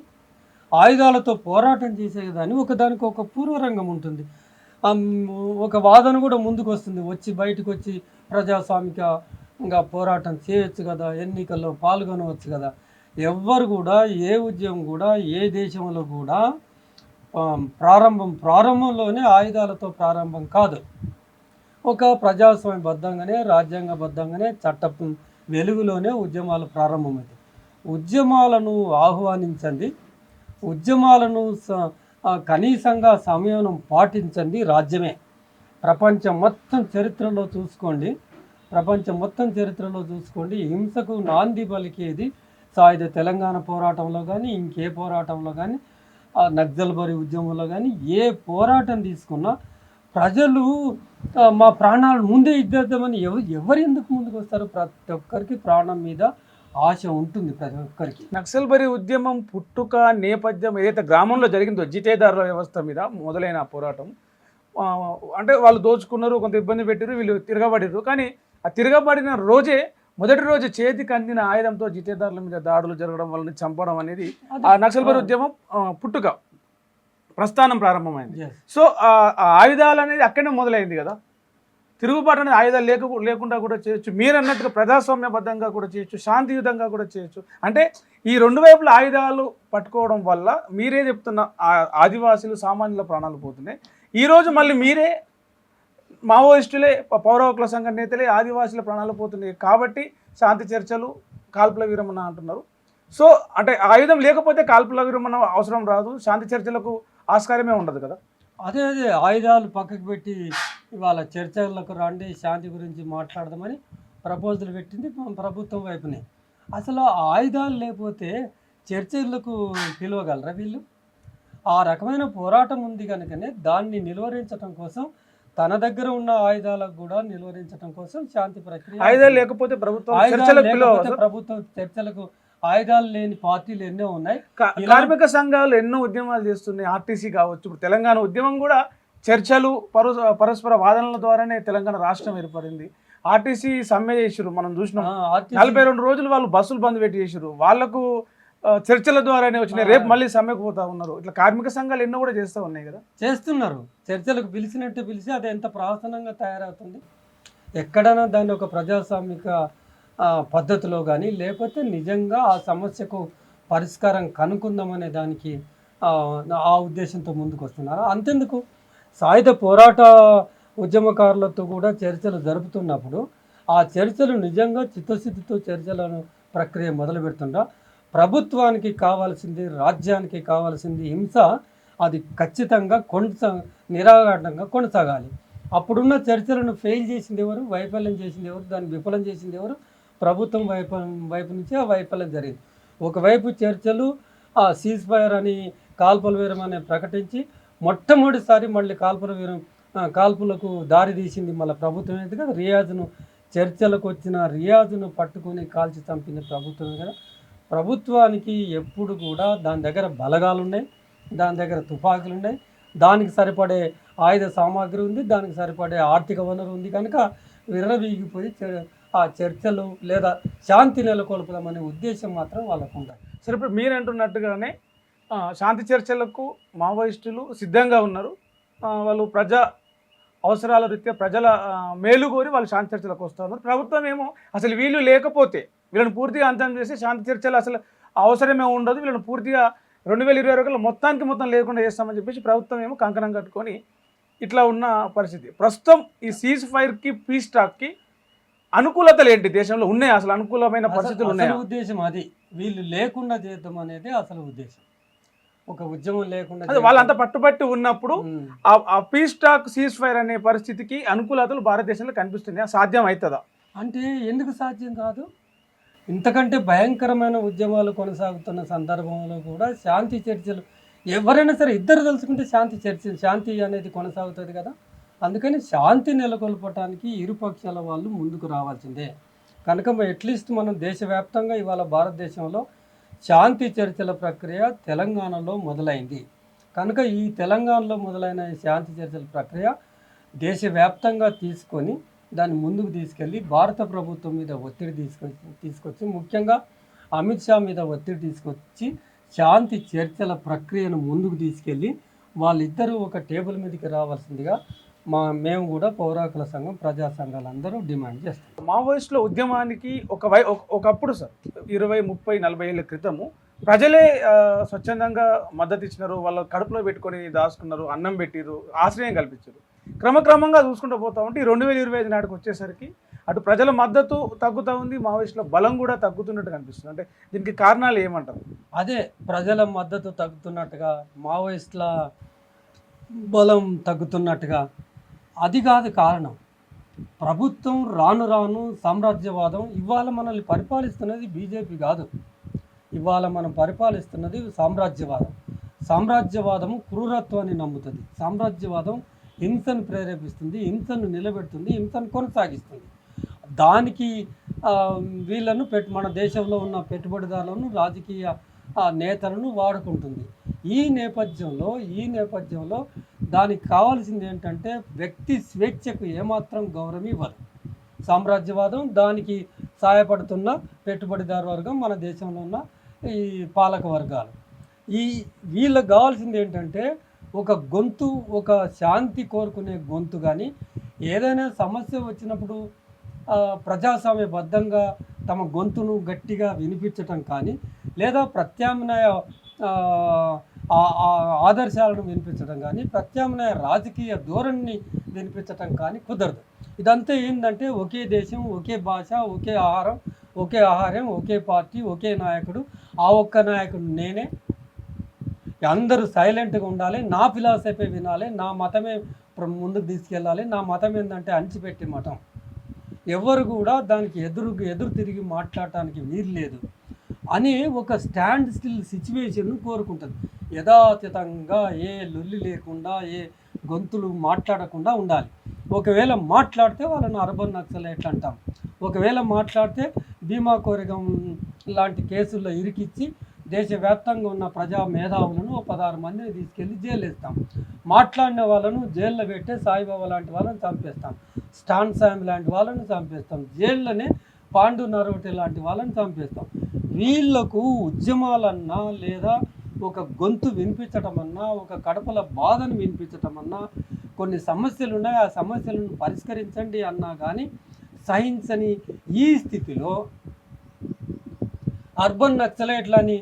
ఆయుధాలతో పోరాటం చేసేదాన్ని ఒకదానికి ఒక పూర్వరంగం ఉంటుంది. ఒక వాదన కూడా ముందుకు వస్తుంది, బయటకు వచ్చి ప్రజాస్వామికంగా పోరాటం చేయొచ్చు కదా, ఎన్నికల్లో పాల్గొనవచ్చు కదా. ఎవ్వరు కూడా, ఏ ఉద్యమం కూడా, ఏ దేశంలో కూడా ప్రారంభంలోనే ఆయుధాలతో ప్రారంభం కాదు. ఒక ప్రజాస్వామ్యబద్ధంగానే, రాజ్యాంగబద్ధంగానే, చట్టం వెలుగులోనే ఉద్యమాలు ప్రారంభమవుతాయి. ఉద్యమాలను ఆహ్వానించండి, ఉద్యమాలను కనీసంగా సంయమనం పాటించండి, రాజ్యమే. ప్రపంచం మొత్తం చరిత్రలో చూసుకోండి, హింసకు నాంది పలికేది సాయుధ తెలంగాణ పోరాటంలో కానీ, ఇంకే పోరాటంలో కానీ, నక్సల్బరీ ఉద్యమంలో కానీ, ఏ పోరాటం తీసుకున్నా ప్రజలు మా ప్రాణాలు ముందే ఇద్దేద్దామని ఎవరు ఎందుకు ముందుకు వస్తారు? ప్రతి ఒక్కరికి ప్రాణం మీద ఆశ ఉంటుంది, ప్రతి ఒక్కరికి. నక్సల్బరీ ఉద్యమం పుట్టుక నేపథ్యం ఏదైతే గ్రామంలో జరిగిందో, జితేదారుల వ్యవస్థ మీద మొదలైన పోరాటం, అంటే వాళ్ళు దోచుకున్నారు, కొంత ఇబ్బంది పెట్టారు, వీళ్ళు తిరగబడిరు. కానీ ఆ తిరగబడిన రోజే మొదటి రోజు చేతికి అందిన ఆయుధంతో జితేదారుల మీద దాడులు జరగడం వల్ల చంపడం అనేది అది- ఆ నక్సల్బరీ ఉద్యమం పుట్టుక ప్రస్థానం ప్రారంభమైంది. Yes. సో ఆ ఆయుధాలు అనేది అక్కడనే మొదలైంది కదా. తిరుగుబాటు అనేది ఆయుధాలు లేకుండా కూడా చేయొచ్చు, మీరు అన్నట్టుగా ప్రజాస్వామ్యబద్ధంగా కూడా చేయొచ్చు, శాంతియుతంగా కూడా చేయొచ్చు. అంటే ఈ రెండు వైపుల ఆయుధాలు పట్టుకోవడం వల్ల మీరే చెప్తున్న ఆదివాసీలు సామాన్యుల ప్రాణాలు పోతున్నాయి. ఈరోజు మళ్ళీ మీరే మావోయిస్టులే పౌర హక్కుల సంఘ నేతలే ఆదివాసీల ప్రాణాలు పోతున్నాయి కాబట్టి శాంతి చర్చలు కాల్పుల విరమణ అంటున్నారు. సో అంటే ఆయుధం లేకపోతే కాల్పుల విరమణ అవసరం రాదు, శాంతి చర్చలకు ఆస్కారమే ఉండదు కదా. అదే ఆయుధాలు పక్కకు పెట్టి ఇవాళ చర్చలకు రండి శాంతి గురించి మాట్లాడదామని ప్రపోజల్ పెట్టింది ప్రభుత్వం వైపునే. అసలు ఆ ఆయుధాలు లేకపోతే చర్చలకు పిలవగలరా వీళ్ళు? ఆ రకమైన పోరాటం ఉంది కనుకనే దాన్ని నిలువరించడం కోసం తన దగ్గర ఉన్న ఆయుధాలకు కూడా నిలువరించడం కోసం శాంతి ప్రక్రియ. ఆయుధాలు లేకపోతే ప్రభుత్వం ఆయుధాలు చర్చలకు లేకపోతే పిలవదు. ప్రభుత్వం చర్చలకు ఆయుధాలు లేని పార్టీలు ఎన్నో ఉన్నాయి. కార్మిక సంఘాలు ఎన్నో ఉద్యమాలు చేస్తున్నాయి, ఆర్టీసీ కావచ్చు. ఇప్పుడు తెలంగాణ ఉద్యమం కూడా చర్చలు పరస్పర వాదనల ద్వారానే తెలంగాణ రాష్ట్రం ఏర్పడింది. ఆర్టీసీ సమ్మె చేసిరు, మనం చూసినాం. 42 రోజులు వాళ్ళు బస్సులు బంద్ పెట్టి చేసిరు, వాళ్ళకు చర్చల ద్వారానే వచ్చినాయి. రేపు మళ్ళీ సమ్మెకు పోతా ఉన్నారు. ఇట్లా కార్మిక సంఘాలు ఎన్నో కూడా చేస్తూ ఉన్నాయి కదా. చేస్తున్నారు, చర్చలకు పిలిచినట్టు పిలిచి అది ఎంత ప్రహసనంగా తయారవుతుంది. ఎక్కడైనా దాన్ని ఒక ప్రజాస్వామిక పద్ధతిలో కానీ లేకపోతే నిజంగా ఆ సమస్యకు పరిష్కారం కనుక్కుందామనే దానికి ఆ ఉద్దేశంతో ముందుకు వస్తున్నారు. అంతెందుకు సాయుధ పోరాట ఉద్యమకారులతో కూడా చర్చలు జరుపుతున్నప్పుడు ఆ చర్చలు నిజంగా చిత్తశుద్ధితో చర్చలను ప్రక్రియ మొదలు పెడుతుందా, ప్రభుత్వానికి కావాల్సింది, రాజ్యానికి కావాల్సింది హింస, అది ఖచ్చితంగా నిరాఘాటంగా కొనసాగాలి. అప్పుడున్న చర్చలను ఫెయిల్ చేసింది ఎవరు, వైఫల్యం చేసింది ఎవరు, దాన్ని విఫలం చేసింది ఎవరు? ప్రభుత్వం వైపు నుంచి ఆ వైఫల్యం జరిగింది. ఒకవైపు చర్చలు సీజ్ ఫైర్ అని కాల్పుల విరమణ ప్రకటించి మొట్టమొదటిసారి మళ్ళీ కాల్పులకు దారి తీసింది మళ్ళీ ప్రభుత్వం అయితే కదా. చర్చలకు వచ్చిన రియాజును పట్టుకొని కాల్చి చంపింది ప్రభుత్వమే కదా. ప్రభుత్వానికి ఎప్పుడు కూడా దాని దగ్గర బలగాలు ఉన్నాయి, దాని దగ్గర తుపాకులు ఉన్నాయి, దానికి సరిపడే ఆయుధ సామాగ్రి ఉంది, దానికి సరిపడే ఆర్థిక వనరు ఉంది. కనుక విర్రవీగిపోయి ఆ చర్చలు లేదా శాంతి నెలకొల్పదామనే ఉద్దేశం మాత్రం వాళ్ళకు ఉండాలి. సరే, ఇప్పుడు మీరు అంటున్నట్టుగానే శాంతి చర్చలకు మావోయిస్టులు సిద్ధంగా ఉన్నారు. వాళ్ళు ప్రజా అవసరాల రీత్యా ప్రజల మేలు కోరి వాళ్ళు శాంతి చర్చలకు వస్తూ ఉన్నారు. ప్రభుత్వం ఏమో అసలు వీళ్ళు లేకపోతే వీళ్ళని పూర్తిగా అంతం చేసి శాంతి చర్చలు అసలు అవసరమే ఉండదు, వీళ్ళని పూర్తిగా 2022 మొత్తం లేకుండా చేస్తామని చెప్పేసి ప్రభుత్వం ఏమో కంకణం కట్టుకొని ఇట్లా ఉన్న పరిస్థితి. ప్రస్తుతం ఈ సీజ్ ఫైర్కి, పీస్ టాక్కి అనుకూలతలు ఏంటి దేశంలో ఉన్నాయి? అసలు అనుకూలమైన పరిస్థితులు ఉన్నాయి? ఉద్దేశం అది వీళ్ళు లేకుండా చేద్దాం అనేది అసలు ఉద్దేశం. ఒక ఉద్యమం లేకుండా వాళ్ళంతా పట్టుబట్టి ఉన్నప్పుడు ఆ పీస్ టాక్, సీజ్ ఫైర్ అనే పరిస్థితికి అనుకూలతలు భారతదేశంలో కనిపిస్తున్నాయి. సాధ్యం అవుతుందా అంటే? ఎందుకు సాధ్యం కాదు? ఇంతకంటే భయంకరమైన ఉద్యమాలు కొనసాగుతున్న సందర్భంలో కూడా శాంతి చర్చలు, ఎవరైనా సరే ఇద్దరు తెలుసుకుంటే శాంతి అనేది కొనసాగుతుంది కదా. అందుకని శాంతి నెలకొల్పడానికి ఇరుపక్షాల వాళ్ళు ముందుకు రావాల్సిందే. కనుక అట్లీస్ట్ మనం దేశవ్యాప్తంగా ఇవాళ భారతదేశంలో శాంతి చర్చల ప్రక్రియ తెలంగాణలో మొదలైంది. కనుక ఈ తెలంగాణలో మొదలైన శాంతి చర్చల ప్రక్రియ దేశవ్యాప్తంగా తీసుకొని దాన్ని ముందుకు తీసుకెళ్ళి భారత ప్రభుత్వం మీద ఒత్తిడి తీసుకొచ్చి ముఖ్యంగా అమిత్ షా మీద ఒత్తిడి తీసుకొచ్చి శాంతి చర్చల ప్రక్రియను ముందుకు తీసుకెళ్ళి వాళ్ళిద్దరూ ఒక టేబుల్ మీదకి రావాల్సిందిగా మేము కూడా పౌర హక్కుల సంఘం, ప్రజా సంఘాలు అందరూ డిమాండ్ చేస్తాం. మావోయిస్టుల ఉద్యమానికి ఒకప్పుడు సార్ 20, 30, 40 ఏళ్ళ క్రితము ప్రజలే స్వచ్ఛందంగా మద్దతు ఇచ్చినారు, వాళ్ళ కడుపులో పెట్టుకొని దాచుకున్నారు, అన్నం పెట్టిరు, ఆశ్రయం కల్పించారు. క్రమక్రమంగా చూసుకుంటూ పోతా ఉంటే 2025 నాటికి వచ్చేసరికి అటు ప్రజల మద్దతు తగ్గుతూ ఉంది, మావోయిస్టుల బలం కూడా తగ్గుతున్నట్టు కనిపిస్తుంది. అంటే దీనికి కారణాలు ఏమంటారు? అదే ప్రజల మద్దతు తగ్గుతున్నట్టుగా, మావోయిస్టుల బలం తగ్గుతున్నట్టుగా అది కాదు కారణం. ప్రభుత్వం రాను రాను సామ్రాజ్యవాదం, ఇవాళ మనల్ని పరిపాలిస్తున్నది బీజేపీ కాదు, ఇవాళ మనం పరిపాలిస్తున్నది సామ్రాజ్యవాదం. సామ్రాజ్యవాదము క్రూరత్వాన్ని నమ్ముతుంది, సామ్రాజ్యవాదం హింసను ప్రేరేపిస్తుంది, హింసను నిలబెడుతుంది, హింసను కొనసాగిస్తుంది. దానికి వీళ్ళను మన దేశంలో ఉన్న పెట్టుబడిదారులను, రాజకీయ నేతలను వాడుకుంటుంది. ఈ నేపథ్యంలో దానికి కావాల్సింది ఏంటంటే వ్యక్తి స్వేచ్ఛకు ఏమాత్రం గౌరవం ఇవ్వదు సామ్రాజ్యవాదం. దానికి సహాయపడుతున్న పెట్టుబడిదారు వర్గం మన దేశంలో ఉన్న ఈ పాలక వర్గాలు. వీళ్ళకి కావాల్సింది ఏంటంటే ఒక గొంతు, ఒక శాంతి కోరుకునే గొంతు. కానీ ఏదైనా సమస్య వచ్చినప్పుడు ప్రజాస్వామ్యబద్ధంగా తమ గొంతును గట్టిగా వినిపించటం కానీ, లేదా ప్రత్యామ్నాయ ఆదర్శాలను వినిపించడం కానీ, ప్రత్యామ్నాయ రాజకీయ ధోరణిని వినిపించటం కానీ కుదరదు. ఇదంతా ఏంటంటే ఒకే దేశం, ఒకే భాష, ఒకే ఆహారం, ఒకే పార్టీ, ఒకే నాయకుడు. ఆ ఒక్క నాయకుడు నేనే. అందరూ సైలెంట్గా ఉండాలి, నా ఫిలాసఫీ వినాలి, నా మతమే ముందుకు తీసుకెళ్ళాలి. నా మతం ఏంటంటే అణిచిపెట్టే మతం. ఎవరు కూడా దానికి ఎదురు తిరిగి మాట్లాడటానికి వీలు లేదు అని ఒక స్టాండ్ స్టిల్ సిచ్యువేషన్ను కోరుకుంటుంది. యథాతథంగా ఏ లొల్లి లేకుండా, ఏ గొంతులు మాట్లాడకుండా ఉండాలి. ఒకవేళ మాట్లాడితే వాళ్ళని అర్బన్ నక్సలైట్లు అంటాం. ఒకవేళ మాట్లాడితే భీమా కోరెగం లాంటి కేసుల్లో ఇరికిచ్చి దేశవ్యాప్తంగా ఉన్న ప్రజా మేధావులను 16 మందిని తీసుకెళ్ళి జైలు వేస్తాం. మాట్లాడిన వాళ్ళను జైల్లో పెట్టే సాయిబాబా లాంటి వాళ్ళని చంపేస్తాం. స్టాన్ సామ్ లాంటి వాళ్ళని చంపేస్తాం. జైల్లోనే పాండు నరోటి లాంటి వాళ్ళని చంపేస్తాం. వీళ్లకు ఉద్యమాలన్నా, లేదా ఒక గొంతు వినిపించటం అన్నా, ఒక కడపల బాధను వినిపించటం అన్నా, కొన్ని సమస్యలు ఉన్నాయి, ఆ సమస్యలను పరిష్కరించండి అన్నా కానీ సహించని ఈ స్థితిలో అర్బన్ నక్సలైట్లని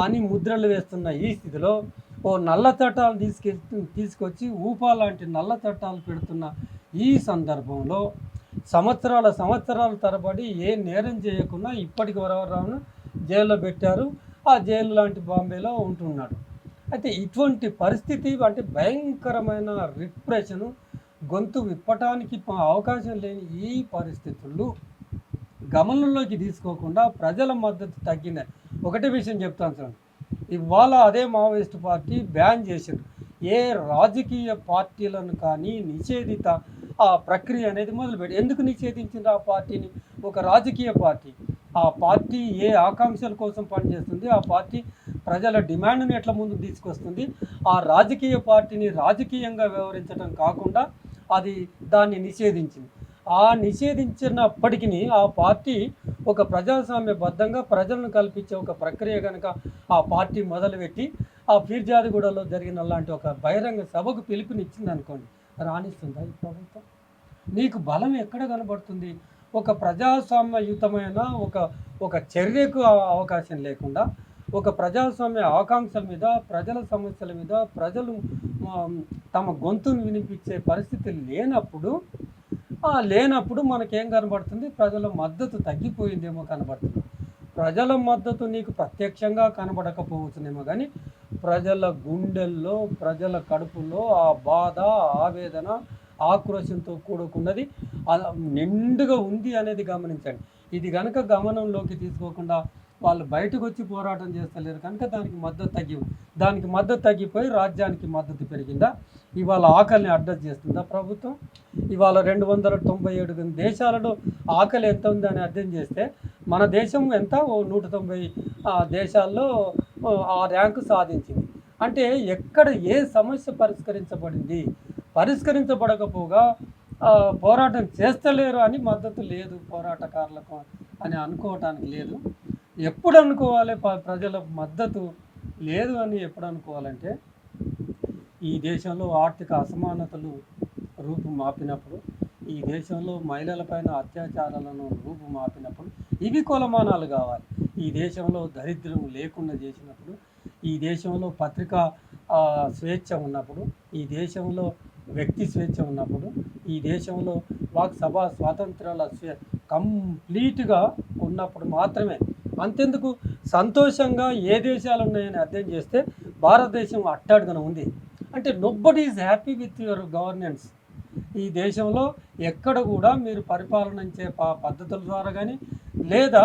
అని ముద్రలు వేస్తున్న ఈ స్థితిలో ఓ నల్ల చట్టాలు తీసుకొచ్చి ఊపా లాంటి నల్ల చట్టాలు పెడుతున్న ఈ సందర్భంలో సంవత్సరాల తరబడి ఏ నేరం చేయకుండా ఇప్పటికి వరవరావును జైల్లో పెట్టారు. ఆ జైలు లాంటి బాంబేలో ఉంటున్నాడు. అయితే ఇటువంటి పరిస్థితి అంటే భయంకరమైన రిప్రెషను, గొంతు విప్పటానికి అవకాశం లేని ఈ పరిస్థితులు గమనంలోకి తీసుకోకుండా ప్రజల మద్దతు తగ్గింది. ఒకటే విషయం చెప్తాను సార్, ఇవాళ అదే మావోయిస్ట్ పార్టీ బ్యాన్ చేసింది. ఏ రాజకీయ పార్టీలను కానీ నిషేధిత ప్రక్రియ అనేది మొదలుపెట్టి. ఎందుకు నిషేధించింది ఆ పార్టీని? ఒక రాజకీయ పార్టీ. ఆ పార్టీ ఏ ఆకాంక్షల కోసం పనిచేస్తుంది, ఆ పార్టీ ప్రజల డిమాండ్ని ఎట్లా ముందుకు తీసుకొస్తుంది, ఆ రాజకీయ పార్టీని రాజకీయంగా వ్యవహరించడం కాకుండా దాన్ని నిషేధించింది. ఆ నిషేధించినప్పటికీ ఆ పార్టీ ఒక ప్రజాస్వామ్యబద్ధంగా ప్రజలను కల్పించే ఒక ప్రక్రియ కనుక ఆ పార్టీ మొదలుపెట్టి ఆ ఫిర్యాదుగూడలో జరిగిన లాంటి ఒక బహిరంగ సభకు పిలుపునిచ్చింది అనుకోండి, రాణిస్తుందా ఈ ప్రభుత్వం? నీకు బలం ఎక్కడ కనబడుతుంది? ఒక ప్రజాస్వామ్యయుతమైన ఒక చర్యకు అవకాశం లేకుండా, ఒక ప్రజాస్వామ్య ఆకాంక్షల మీద, ప్రజల సమస్యల మీద ప్రజలు తమ గొంతును వినిపించే పరిస్థితి లేనప్పుడు మనకేం కనబడుతుంది? ప్రజల మద్దతు తగ్గిపోయిందేమో కనబడుతుంది. ప్రజల మద్దతు నీకు ప్రత్యక్షంగా కనబడకపోవచ్చునేమో కానీ ప్రజల గుండెల్లో, ప్రజల కడుపులో ఆ బాధ, ఆవేదన, ఆక్రోశంతో కూడుకున్నది నిండుగా ఉంది అనేది గమనించండి. ఇది కనుక గమనంలోకి తీసుకోకుండా వాళ్ళు బయటకు వచ్చి పోరాటం చేస్తలేరు కనుక దానికి మద్దతు తగ్గిపోయి రాజ్యానికి మద్దతు పెరిగిందా? ఇవాళ ఆకలిని అడ్రస్ చేస్తుందా ప్రభుత్వం? ఇవాళ 297 దేశాలలో ఆకలి ఎంత ఉందని అర్థం చేస్తే మన దేశం ఎంత? 190 దేశాల్లో ఆ ర్యాంకు సాధించింది. అంటే ఎక్కడ ఏ సమస్య పరిష్కరించబడకపోగా పోరాటం చేస్తలేరు అని మద్దతు లేదు పోరాటకారులకు అని అనుకోవటానికి లేదు. ఎప్పుడు అనుకోవాలి ప్రజల మద్దతు లేదు అని ఎప్పుడు అనుకోవాలంటే ఈ దేశంలో ఆర్థిక అసమానతలు రూపుమాపినప్పుడు, ఈ దేశంలో మహిళలపైన అత్యాచారాలను రూపుమాపినప్పుడు ఇవి కొలమానాలు కావాలి. ఈ దేశంలో దరిద్రం లేకుండా చేసినప్పుడు, ఈ దేశంలో పత్రికా స్వేచ్ఛ ఉన్నప్పుడు, ఈ దేశంలో వ్యక్తి స్వేచ్ఛ ఉన్నప్పుడు, ఈ దేశంలో వాక్ సభా స్వాతంత్రాల కంప్లీట్గా ఉన్నప్పుడు మాత్రమే. అంతెందుకు సంతోషంగా ఏ దేశాలు ఉన్నాయని అర్థం చేస్తే భారతదేశం అట్టాడుగా ఉంది. అంటే nobody is happy with your governance. ఈ దేశంలో ఎక్కడ కూడా మీరు పరిపాలనించే పద్ధతుల ద్వారా కానీ, లేదా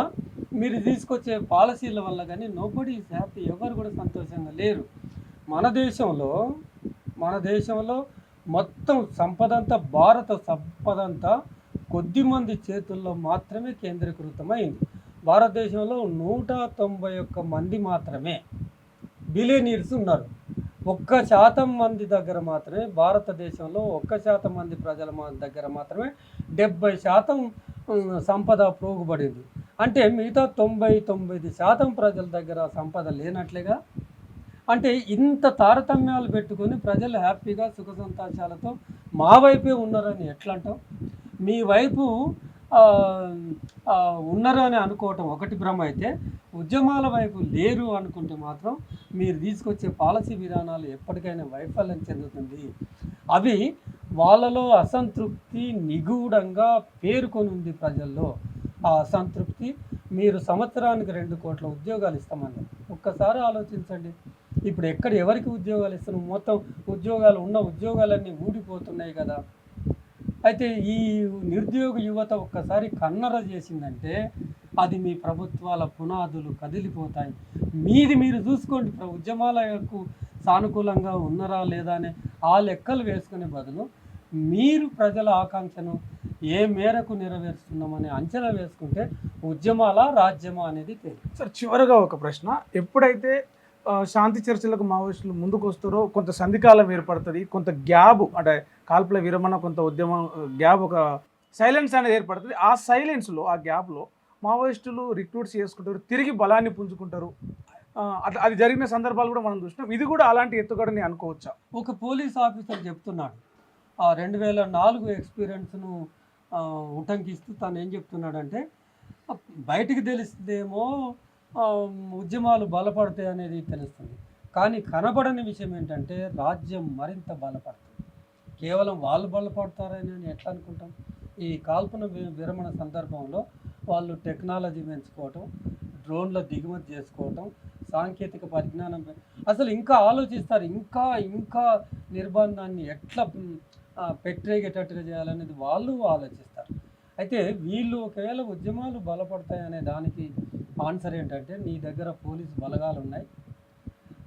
మీరు తీసుకొచ్చే పాలసీల వల్ల కానీ నోబడీ ఈజ్ హ్యాపీ. ఎవరు కూడా సంతోషంగా లేరు. మన దేశంలో మొత్తం సంపదంతా, భారత సంపదంతా కొద్దిమంది చేతుల్లో మాత్రమే కేంద్రీకృతమైంది. భారతదేశంలో 191 మంది మాత్రమే బిలియనీర్స్ ఉన్నారు. 1% మంది దగ్గర మాత్రమే, భారతదేశంలో 1% మంది ప్రజల దగ్గర మాత్రమే 70% సంపద పోగుబడింది. అంటే మిగతా 99% ప్రజల దగ్గర సంపద లేనట్లేగా. అంటే ఇంత తారతమ్యాలు పెట్టుకొని ప్రజలు హ్యాపీగా సుఖ సంతోషాలతో మా వైపే ఉన్నారని ఎట్లా అంటాం? మీ వైపు ఉన్నారు అని అనుకోవటం ఒకటి భ్రమ అయితే, ఉద్యమాల వైపు లేరు అనుకుంటే మాత్రం మీరు తీసుకొచ్చే పాలసీ విధానాలు ఎప్పటికైనా వైఫల్యం చెందుతుంది. అవి వాళ్ళలో అసంతృప్తి నిగూఢంగా పేరుకొని ఉంది ప్రజల్లో. ఆ అసంతృప్తి మీరు సంవత్సరానికి 2 కోట్ల ఉద్యోగాలు ఇస్తామని ఒక్కసారి ఆలోచించండి. ఇప్పుడు ఎవరికి ఉద్యోగాలు ఇస్తున్నాం? మొత్తం ఉన్న ఉద్యోగాలన్నీ ఊడిపోతున్నాయి కదా. అయితే ఈ నిరుద్యోగ యువత ఒక్కసారి కన్నర చేసిందంటే అది మీ ప్రభుత్వాల పునాదులు కదిలిపోతాయి. మీరు చూసుకోండి. ఉద్యమాలకు సానుకూలంగా ఉన్నారా లేదా అనే ఆ లెక్కలు వేసుకునే బదులు మీరు ప్రజల ఆకాంక్షను ఏ మేరకు నెరవేరుస్తున్నామని అంచనా వేసుకుంటే ఉద్యమాల రాజ్యమా అనేది తెలియదు. సార్, చివరగా ఒక ప్రశ్న. ఎప్పుడైతే శాంతి చర్చలకు మావోయిస్టులు ముందుకు వస్తారో కొంత సంధికాలం ఏర్పడుతుంది, కొంత గ్యాబ్, అంటే కాల్పుల విరమణ, కొంత ఉద్యమం గ్యాబ్, ఒక సైలెన్స్ అనేది ఏర్పడుతుంది. ఆ సైలెన్స్లో, ఆ గ్యాప్లో మావోయిస్టులు రిక్రూట్స్ చేసుకుంటారు, తిరిగి బలాన్ని పుంజుకుంటారు. అట్లా అది జరిగిన సందర్భాలు కూడా మనం చూసినాం. ఇది కూడా అలాంటి ఎత్తుగడని అనుకోవచ్చా? ఒక పోలీస్ ఆఫీసర్ చెప్తున్నాడు, ఆ 2004 ఎక్స్పీరియన్స్ను ఉటంకిస్తూ తను ఏం చెప్తున్నాడంటే, బయటికి తెలిస్తేమో ఉద్యమాలు బలపడతాయి అనేది తెలుస్తుంది, కానీ కనబడని విషయం ఏంటంటే రాజ్యం మరింత బలపడుతుంది. కేవలం వాళ్ళు బలపడతారని నేను ఎట్లా అనుకుంటాం? ఈ కాల్పుల విరమణ సందర్భంలో వాళ్ళు టెక్నాలజీ పెంచుకోవటం, డ్రోన్ల దిగుమతి చేసుకోవటం, సాంకేతిక పరిజ్ఞానం, అసలు ఇంకా ఆలోచిస్తారు. ఇంకా నిర్బంధాన్ని ఎట్లా పెట్టేటట్టుగా చేయాలనేది వాళ్ళు ఆలోచిస్తారు. అయితే వీళ్ళు ఒకవేళ ఉద్యమాలు బలపడతాయనే దానికి ఆన్సర్ ఏంటంటే, నీ దగ్గర పోలీసు బలగాలు ఉన్నాయి,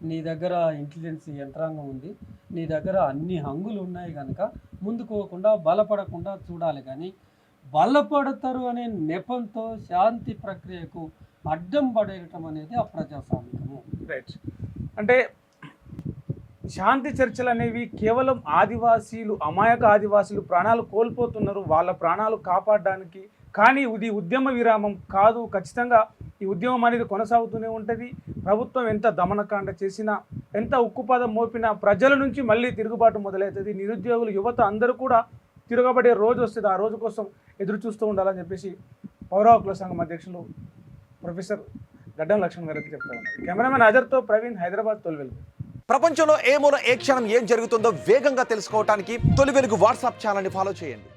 నీ దగ్గర ఇంటెలిజెన్స్ యంత్రాంగం ఉంది, నీ దగ్గర అన్ని హంగులు ఉన్నాయి కనుక ముందుకోకుండా బలపడకుండా చూడాలి. కానీ బలపడతారు అనే నెపంతో శాంతి ప్రక్రియకు అడ్డం పడేయటం అనేది అప్రజాస్వామికము. రైట్. అంటే శాంతి చర్చలు అనేవి కేవలం ఆదివాసీలు, అమాయక ఆదివాసీలు ప్రాణాలు కోల్పోతున్నారు, వాళ్ళ ప్రాణాలు కాపాడడానికి. కానీ ఇది ఉద్యమ విరామం కాదు. ఖచ్చితంగా ఈ ఉద్యమం అనేది కొనసాగుతూనే ఉంటుంది. ప్రభుత్వం ఎంత దమనకాండ చేసినా, ఎంత ఉక్కుపాదం మోపినా ప్రజల నుంచి మళ్ళీ తిరుగుబాటు మొదలవుతుంది. నిరుద్యోగులు, యువత అందరూ కూడా తిరగబడే రోజు వస్తుంది. ఆ రోజు కోసం ఎదురు చూస్తూ ఉండాలని చెప్పేసి పౌర హక్కుల సంఘం అధ్యక్షులు ప్రొఫెసర్ గడ్డం లక్ష్మణ్ గారు అయితే చెప్తా ఉన్నారు. కెమెరామెన్ అజర్తో ప్రవీణ్, హైదరాబాద్, తొలి వెలుగు. ప్రపంచంలో ఏ మూల ఏ క్షణం ఏం జరుగుతుందో వేగంగా తెలుసుకోవడానికి తొలి వెలుగు వాట్సాప్ ఛానల్ని ఫాలో చేయండి.